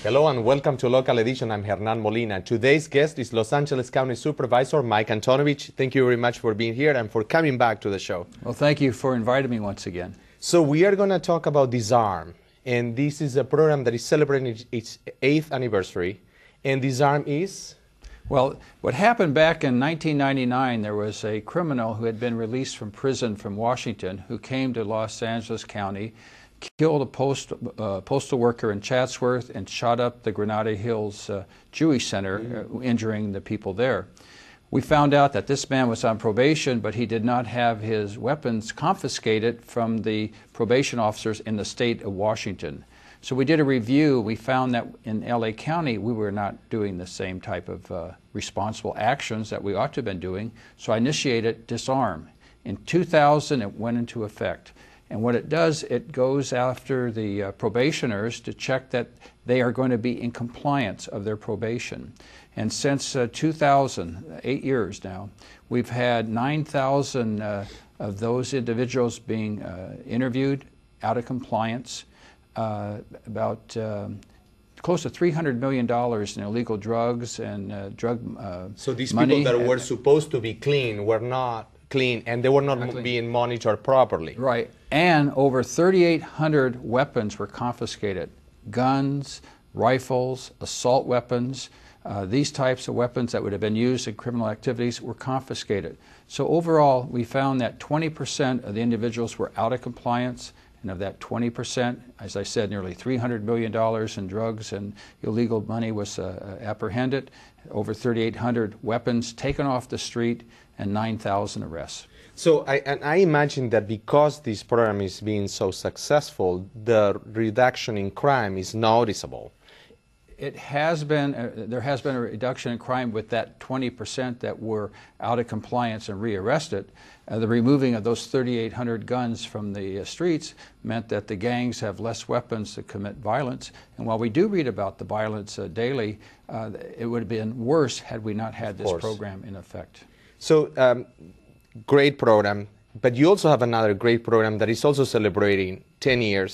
Hello and welcome to Local Edition. I'm Hernan Molina. Today's guest is Los Angeles County Supervisor Mike Antonovich. Thank you very much for being here and for coming back to the show. Well, thank you for inviting me once again. So we are going to talk about D.I.S.A.R.M. And this is a program that is celebrating its 8th anniversary. And D.I.S.A.R.M is? Well, what happened back in 1999, there was a criminal who had been released from prison from Washington who came to Los Angeles County, killed a postal worker in Chatsworth, and shot up the Granada Hills Jewish Center, injuring the people there. We found out that this man was on probation, but he did not have his weapons confiscated from the probation officers in the state of Washington. So we did a review. We found that in LA County we were not doing the same type of responsible actions that we ought to have been doing. So I initiated D.I.S.A.R.M. In 2000 it went into effect. And what it does, it goes after the probationers to check that they are going to be in compliance of their probation. And since 2000, 8 years now, we've had 9,000 of those individuals being interviewed out of compliance. About close to $300 million in illegal drugs and drug So these money. people that were supposed to be clean were not clean, and they were not being monitored properly. Right. And over 3,800 weapons were confiscated. Guns, rifles, assault weapons, these types of weapons that would have been used in criminal activities were confiscated. So overall, we found that 20% of the individuals were out of compliance, and of that 20%, as I said, nearly $300 million in drugs and illegal money was apprehended, over 3,800 weapons taken off the street, and 9,000 arrests. So I imagine that because this program is being so successful, the reduction in crime is noticeable. It has been, there has been a reduction in crime with that 20% that were out of compliance and rearrested. The removing of those 3,800 guns from the streets meant that the gangs have less weapons to commit violence. And while we do read about the violence daily, it would have been worse had we not had this program in effect. So, great program, but you also have another great program that is also celebrating 10 years.